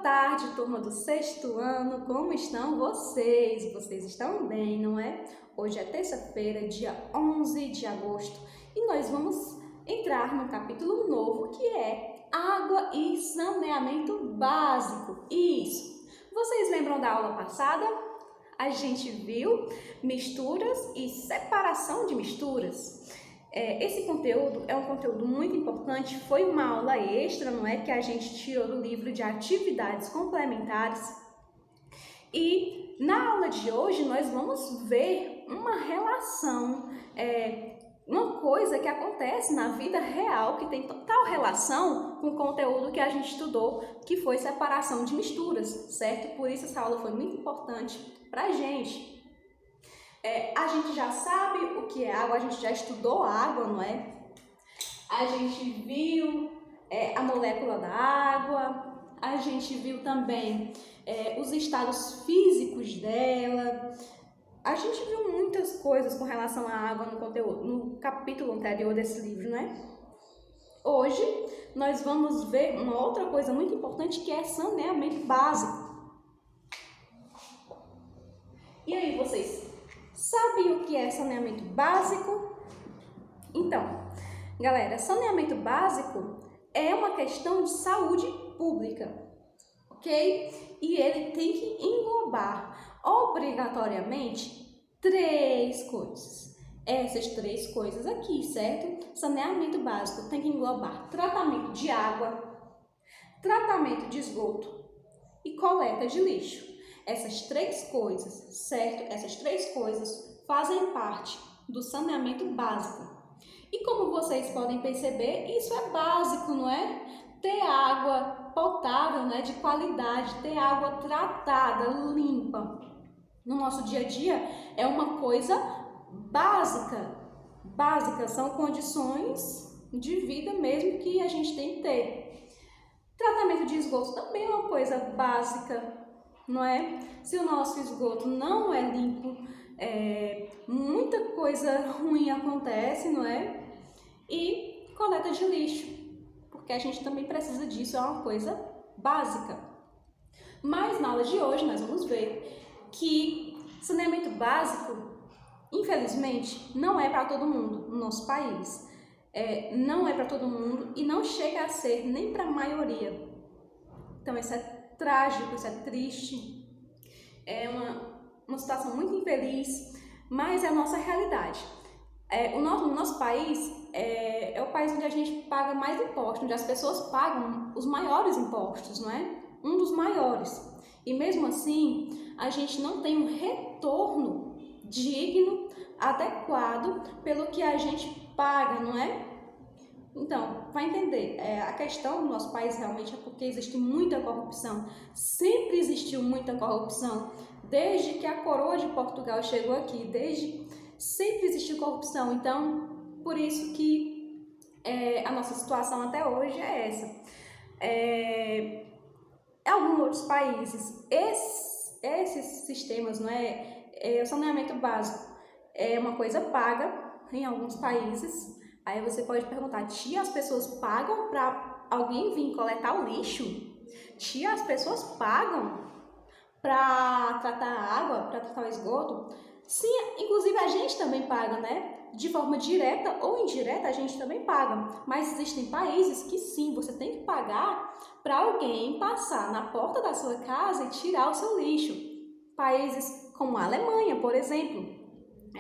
tarde, turma do sexto ano, como estão vocês? Vocês estão bem, não é? Hoje é terça-feira, dia 11 de agosto, e nós vamos entrar num capítulo novo que é água e saneamento básico. Isso! Vocês lembram da aula passada? A gente viu misturas e separação de misturas. Esse conteúdo é um conteúdo muito importante, foi uma aula extra, não é? Que a gente tirou do livro de atividades complementares. E na aula de hoje nós vamos ver uma relação, uma coisa que acontece na vida real, que tem total relação com o conteúdo que a gente estudou, que foi separação de misturas, certo? Por isso essa aula foi muito importante pra gente. A gente já sabe o que é água, a gente já estudou água, não é? A gente viu a molécula da água, a gente viu também os estados físicos dela. A gente viu muitas coisas com relação à água no conteúdo, no capítulo anterior desse livro, né? Hoje nós vamos ver uma outra coisa muito importante que é saneamento básico. E aí, vocês sabem o que é saneamento básico? Então, galera, saneamento básico é uma questão de saúde pública, ok? E ele tem que englobar obrigatoriamente 3 coisas. Essas 3 coisas aqui, certo? Saneamento básico tem que englobar tratamento de água, tratamento de esgoto e coleta de lixo. Essas 3 coisas, certo? Essas 3 coisas fazem parte do saneamento básico. E como vocês podem perceber, isso é básico, não é? Ter água potável, né, de qualidade, ter água tratada, limpa, no nosso dia a dia é uma coisa básica. Básicas são condições de vida mesmo que a gente tem que ter. Tratamento de esgoto também é uma coisa básica, não é? Se o nosso esgoto não é limpo, muita coisa ruim acontece, não é? E coleta de lixo, porque a gente também precisa disso, é uma coisa básica. Mas na aula de hoje nós vamos ver que saneamento básico, infelizmente, não é para todo mundo no nosso país. Não é para todo mundo e não chega a ser nem para a maioria. Então isso é trágico, isso é triste, é uma situação muito infeliz, mas é a nossa realidade. O nosso país é o país onde a gente paga mais impostos, onde as pessoas pagam os maiores impostos, não é? Um dos maiores. E mesmo assim, a gente não tem um retorno digno, adequado pelo que a gente paga, não é? Então, vai entender, a questão do nosso país realmente é porque existe muita corrupção, sempre existiu muita corrupção, desde que a coroa de Portugal chegou aqui, sempre existiu corrupção, então, por isso que a nossa situação até hoje é essa. Alguns outros países, esses sistemas, não o saneamento básico é uma coisa paga em alguns países. Aí você pode perguntar, tia, as pessoas pagam para alguém vir coletar o lixo? Tia, as pessoas pagam para tratar a água, para tratar o esgoto? Sim, inclusive a gente também paga, né? De forma direta ou indireta a gente também paga. Mas existem países que sim, você tem que pagar para alguém passar na porta da sua casa e tirar o seu lixo. Países como a Alemanha, por exemplo.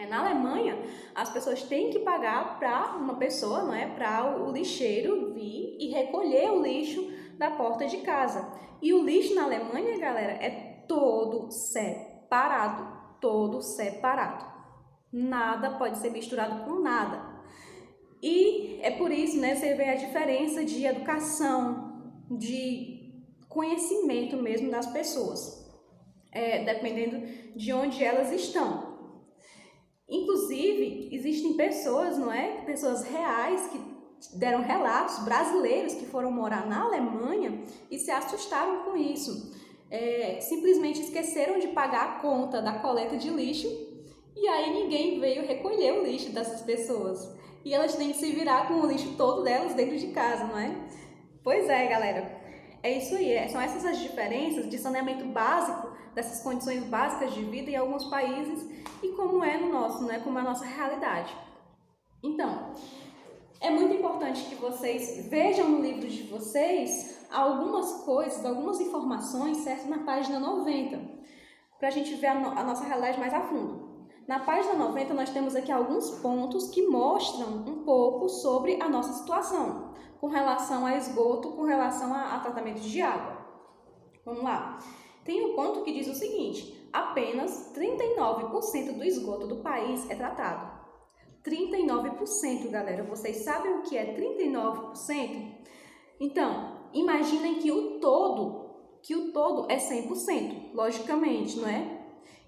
Na Alemanha, as pessoas têm que pagar para uma pessoa, não é? Para o lixeiro vir e recolher o lixo da porta de casa. E o lixo na Alemanha, galera, é todo separado. Todo separado. Nada pode ser misturado com nada. E é por isso, né? Você vê a diferença de educação, de conhecimento mesmo das pessoas. Dependendo de onde elas estão. Inclusive, existem pessoas, não é? Pessoas reais que deram relatos, brasileiros que foram morar na Alemanha e se assustaram com isso. Simplesmente esqueceram de pagar a conta da coleta de lixo e aí ninguém veio recolher o lixo dessas pessoas. E elas têm que se virar com o lixo todo delas dentro de casa, não é? Pois é, galera. É isso aí, são essas as diferenças de saneamento básico, dessas condições básicas de vida em alguns países e como é no nosso, né? Como é a nossa realidade. Então, é muito importante que vocês vejam no livro de vocês algumas coisas, algumas informações, certo? Na página 90, para a gente ver a nossa realidade mais a fundo. Na página 90, nós temos aqui alguns pontos que mostram um pouco sobre a nossa situação, com relação a esgoto, com relação a tratamento de água. Vamos lá. Tem um ponto que diz o seguinte: apenas 39% do esgoto do país é tratado. 39%, galera. Vocês sabem o que é 39%? Então, imaginem que o todo é 100%, logicamente, não é?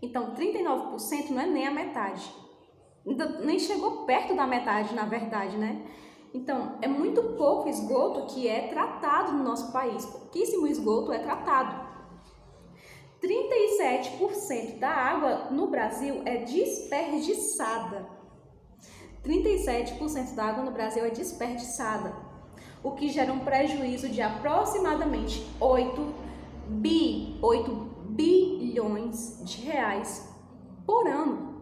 Então, 39% não é nem a metade. Nem chegou perto da metade, na verdade, né? Então, é muito pouco esgoto que é tratado no nosso país. Pouquíssimo esgoto é tratado. 37% da água no Brasil é desperdiçada. 37% da água no Brasil é desperdiçada, o que gera um prejuízo de aproximadamente 8 bilhões de reais por ano.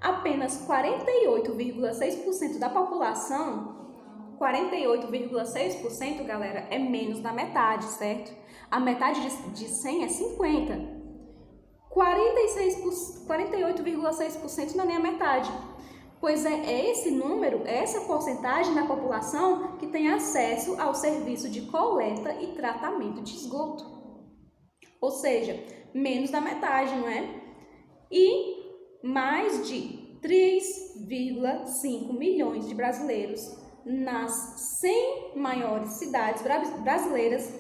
Apenas 48,6% da população, 48,6%, galera, é menos da metade, certo? A metade de 100 é 50. 48,6% não é nem a metade. Pois é esse número, essa porcentagem da população que tem acesso ao serviço de coleta e tratamento de esgoto. Ou seja, menos da metade, não é? E mais de 3,5 milhões de brasileiros nas 100 maiores cidades brasileiras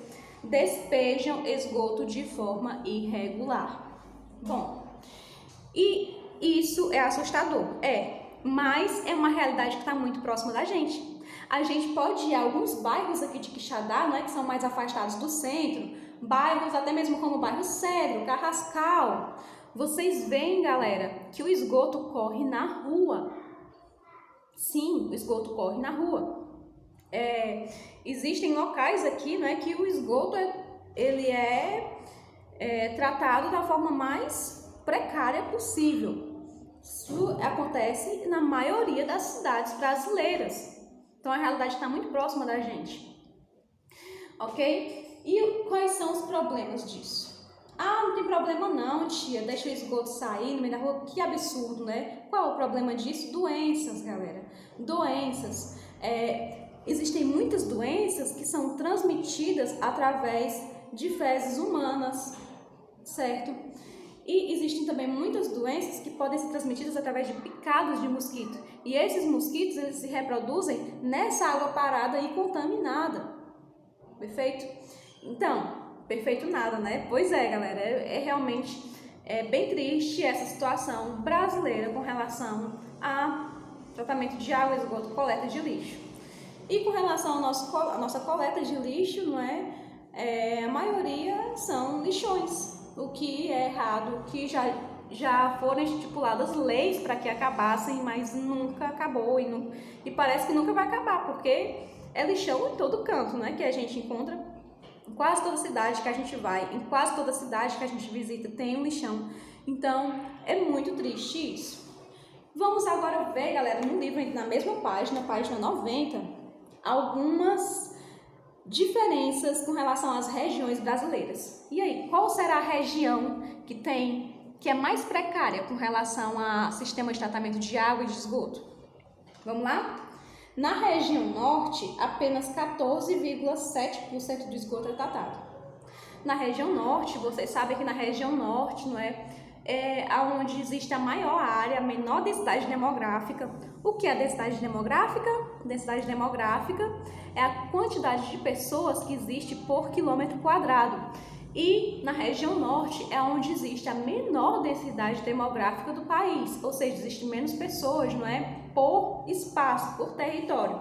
despejam esgoto de forma irregular. Bom, e isso é assustador, mas é uma realidade que está muito próxima da gente. A gente pode ir a alguns bairros aqui de Quixadá, né, que são mais afastados do centro, bairros até mesmo como o bairro Cedro, Carrascal. Vocês veem, galera, que o esgoto corre na rua. Sim, o esgoto corre na rua. Existem locais aqui, né, que o esgoto ele é tratado da forma mais precária possível. Isso acontece na maioria das cidades brasileiras. Então a realidade está muito próxima da gente. Ok? E quais são os problemas disso? Ah, não tem problema não, tia, deixa o esgoto sair no meio da rua, que absurdo, né? Qual é o problema disso? Doenças, galera. Doenças. Existem muitas doenças que são transmitidas através de fezes humanas, certo? E existem também muitas doenças que podem ser transmitidas através de picados de mosquito. E esses mosquitos, eles se reproduzem nessa água parada e contaminada. Perfeito? Então, perfeito nada, né? Pois é, galera, realmente bem triste essa situação brasileira com relação a tratamento de água, esgoto, coleta de lixo. E com relação à nossa coleta de lixo, não é? A maioria são lixões. O que é errado, que já foram estipuladas leis para que acabassem, mas nunca acabou e parece que nunca vai acabar, porque é lixão em todo canto, né? Que a gente encontra em quase toda cidade que a gente vai, em quase toda cidade que a gente visita tem um lixão. Então, é muito triste isso. Vamos agora ver, galera, no livro, na mesma página 90, algumas diferenças com relação às regiões brasileiras. E aí, qual será a região que é mais precária com relação a sistema de tratamento de água e de esgoto? Vamos lá? Na região norte, apenas 14,7% do esgoto é tratado. Na região norte, vocês sabem que na região norte, não é onde existe a maior área, a menor densidade demográfica. O que é a densidade demográfica? Densidade demográfica é a quantidade de pessoas que existe por quilômetro quadrado. E na região norte é onde existe a menor densidade demográfica do país, ou seja, existe menos pessoas, não é? Por espaço, por território.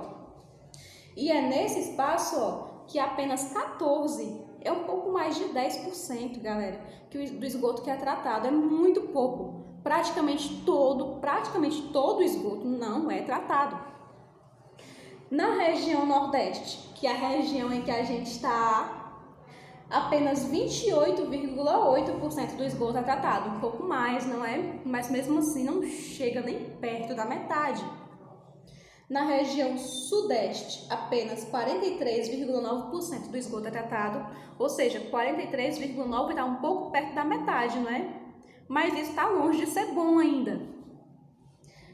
E é nesse espaço, que apenas 14%, é um pouco mais de 10%, galera, do esgoto que é tratado. É muito pouco. Praticamente todo o esgoto não é tratado. Na região nordeste, que é a região em que a gente está apenas 28,8% do esgoto é tratado, um pouco mais, não é? Mas mesmo assim não chega nem perto da metade. Na região sudeste, apenas 43,9% do esgoto é tratado, ou seja, 43,9% está um pouco perto da metade, não é? Mas isso está longe de ser bom ainda.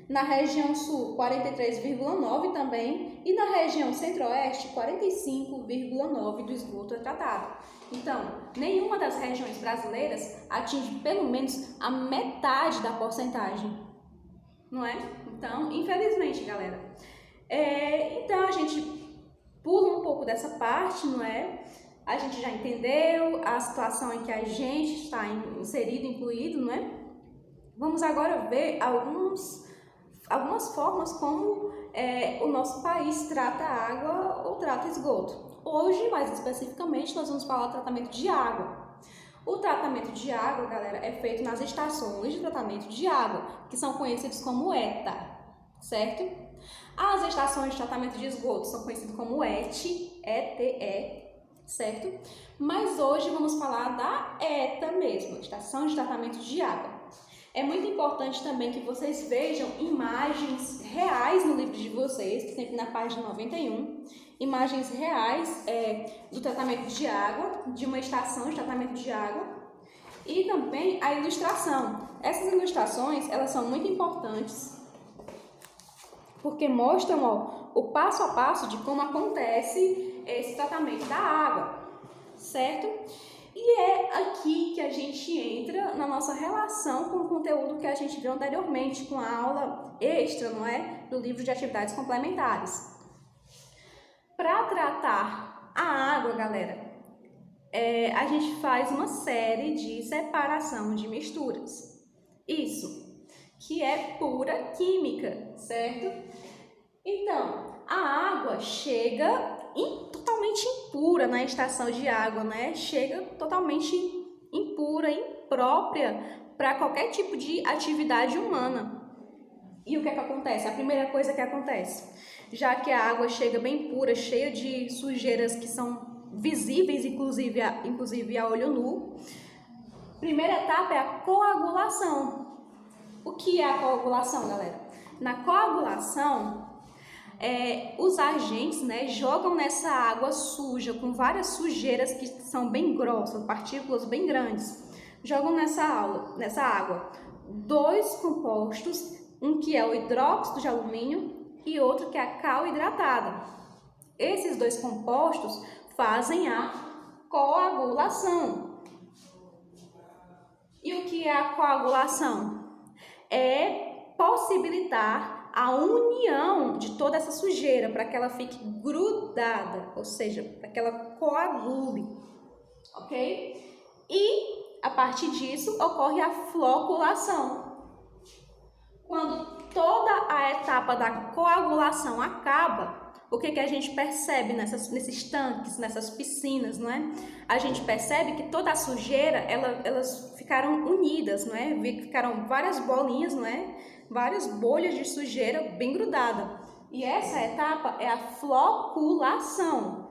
Na região sul, 43,9% também, e na região centro-oeste, 45,9% do esgoto é tratado. Então, nenhuma das regiões brasileiras atinge pelo menos a metade da porcentagem, não é? Então, infelizmente, galera. Então, a gente pula um pouco dessa parte, não é? A gente já entendeu a situação em que a gente está inserido, incluído, não é? Vamos agora ver algumas formas como o nosso país trata a água ou trata esgoto. Hoje, mais especificamente, nós vamos falar do tratamento de água. O tratamento de água, galera, é feito nas estações de tratamento de água, que são conhecidas como ETA, certo? As estações de tratamento de esgoto são conhecidas como ETE, certo? Mas hoje vamos falar da ETA mesmo, Estação de Tratamento de Água. É muito importante também que vocês vejam imagens reais no livro de vocês, que tem aqui na página 91, imagens reais do tratamento de água, de uma estação de tratamento de água, e também a ilustração. Essas ilustrações, elas são muito importantes, porque mostram o passo a passo de como acontece esse tratamento da água, certo? E é aqui que a gente entra na nossa relação com o conteúdo que a gente viu anteriormente, com a aula extra, não é? Do livro de atividades complementares. Para tratar a água, galera, a gente faz uma série de separação de misturas. Isso, que é pura química, certo? Então, a água chega totalmente impura na estação de água, né? Chega totalmente impura, imprópria para qualquer tipo de atividade humana. E o que é que acontece? A primeira coisa que acontece, já que a água chega bem pura, cheia de sujeiras que são visíveis, inclusive a olho nu, a primeira etapa é a coagulação. O que é a coagulação, galera? Na coagulação, os agentes, né, jogam nessa água suja, com várias sujeiras que são bem grossas, partículas bem grandes, jogam nessa água dois compostos, um que é o hidróxido de alumínio e outro que é a cal hidratada. Esses dois compostos fazem a coagulação. E o que é a coagulação? É possibilitar a união de toda essa sujeira para que ela fique grudada, ou seja, para que ela coagule, ok? E a partir disso ocorre a floculação. Quando toda a etapa da coagulação acaba, o que a gente percebe nesses tanques, nessas piscinas, não é? A gente percebe que toda a sujeira, elas ficaram unidas, não é? Ficaram várias bolinhas, não é? Várias bolhas de sujeira bem grudada. E essa etapa é a floculação.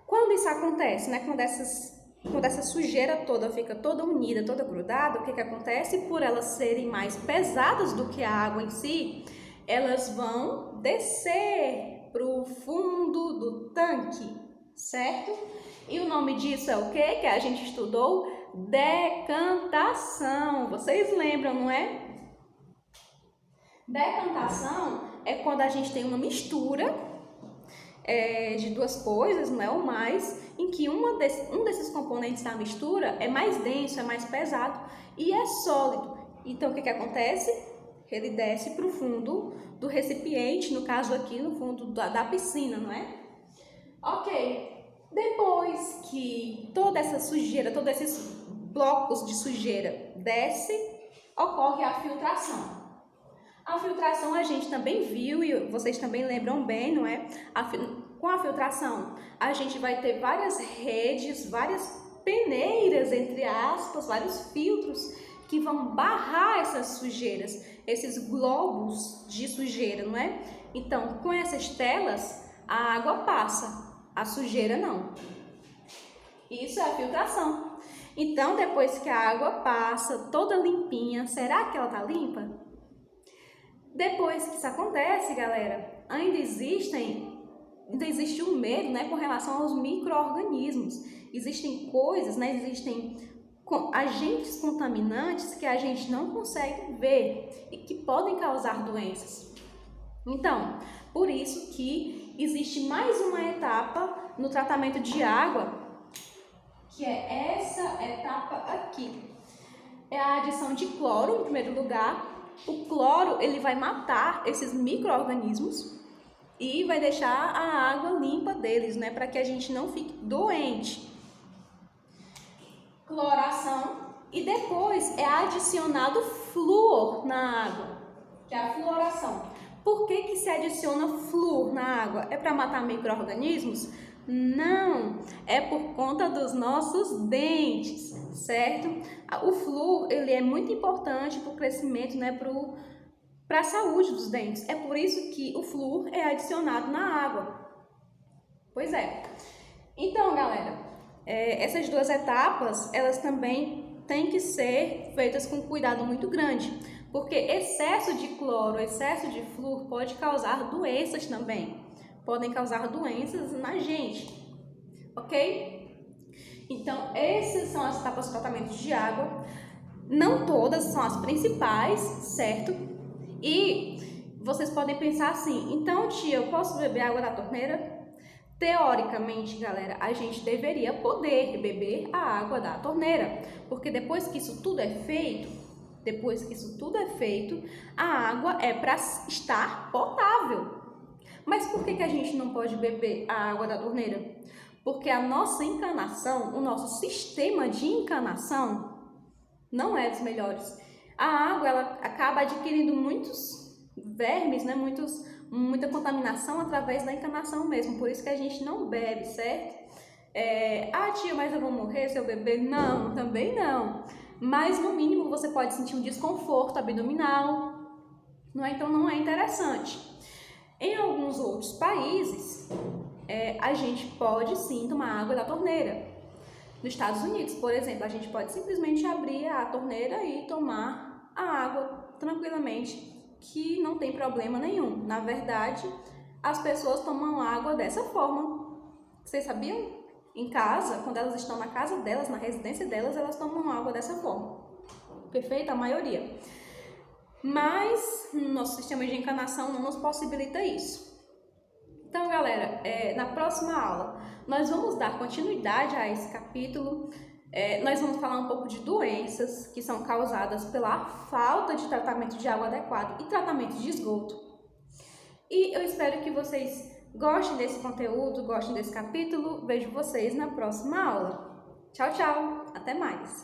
Quando isso acontece, né? Quando essa sujeira toda fica toda unida, toda grudada, o que acontece? Por elas serem mais pesadas do que a água em si, elas vão descer para o fundo do tanque, certo? E o nome disso é o quê? Que a gente estudou? Decantação. Vocês lembram, não é? Decantação é quando a gente tem uma mistura de duas coisas, não é, ou mais, em que um desses componentes da mistura é mais denso, é mais pesado e é sólido. Então, o que acontece? Ele desce para o fundo do recipiente, no caso aqui, no fundo da piscina, não é? Ok. Depois que toda essa sujeira, todos esses blocos de sujeira desce, ocorre a filtração. A filtração a gente também viu e vocês também lembram bem, não é? Com a filtração, a gente vai ter várias redes, várias peneiras, entre aspas, vários filtros que vão barrar essas sujeiras, esses globos de sujeira, não é? Então, com essas telas, a água passa, a sujeira não. Isso é a filtração. Então, depois que a água passa toda limpinha, será que ela tá limpa? Depois que isso acontece, galera, ainda existe um medo, né, com relação aos micro-organismos. Existem coisas, né, existem agentes contaminantes que a gente não consegue ver e que podem causar doenças. Então, por isso que existe mais uma etapa no tratamento de água, que é essa etapa aqui. É a adição de cloro, em primeiro lugar. O cloro, ele vai matar esses micro-organismos e vai deixar a água limpa deles, né, para que a gente não fique doente. Cloração. E depois é adicionado flúor na água, que é a fluoração. Por que se adiciona flúor na água? É para matar micro-organismos? Não, é por conta dos nossos dentes, certo? O flúor, ele é muito importante para o crescimento, né, para a saúde dos dentes. É por isso que o flúor é adicionado na água. Pois é. Então, galera, essas duas etapas, elas também têm que ser feitas com cuidado muito grande, porque excesso de cloro, excesso de flúor pode causar doenças também. Podem causar doenças na gente, ok? Então, essas são as etapas do tratamento de água. Não todas são as principais, certo? E vocês podem pensar assim, então, tia, eu posso beber água da torneira? Teoricamente, galera, a gente deveria poder beber a água da torneira, porque depois que isso tudo é feito, a água é para estar potável. Mas por que a gente não pode beber a água da torneira? Porque a nossa encanação, o nosso sistema de encanação não é dos melhores. A água, ela acaba adquirindo muitos vermes, né? Muita contaminação através da encanação mesmo. Por isso que a gente não bebe, certo? Tia, mas eu vou morrer se eu beber? Não, também não. Mas no mínimo você pode sentir um desconforto abdominal, não é? Então não é interessante. Em alguns outros países, a gente pode sim tomar água da torneira. Nos Estados Unidos, por exemplo, a gente pode simplesmente abrir a torneira e tomar a água tranquilamente, que não tem problema nenhum. Na verdade, as pessoas tomam água dessa forma. Vocês sabiam? Em casa, quando elas estão na casa delas, na residência delas, elas tomam água dessa forma. Perfeito? A maioria. Mas nosso sistema de encanação não nos possibilita isso. Então, galera, na próxima aula nós vamos dar continuidade a esse capítulo. Nós vamos falar um pouco de doenças que são causadas pela falta de tratamento de água adequado e tratamento de esgoto. E eu espero que vocês gostem desse conteúdo, gostem desse capítulo. Vejo vocês na próxima aula. Tchau, tchau! Até mais!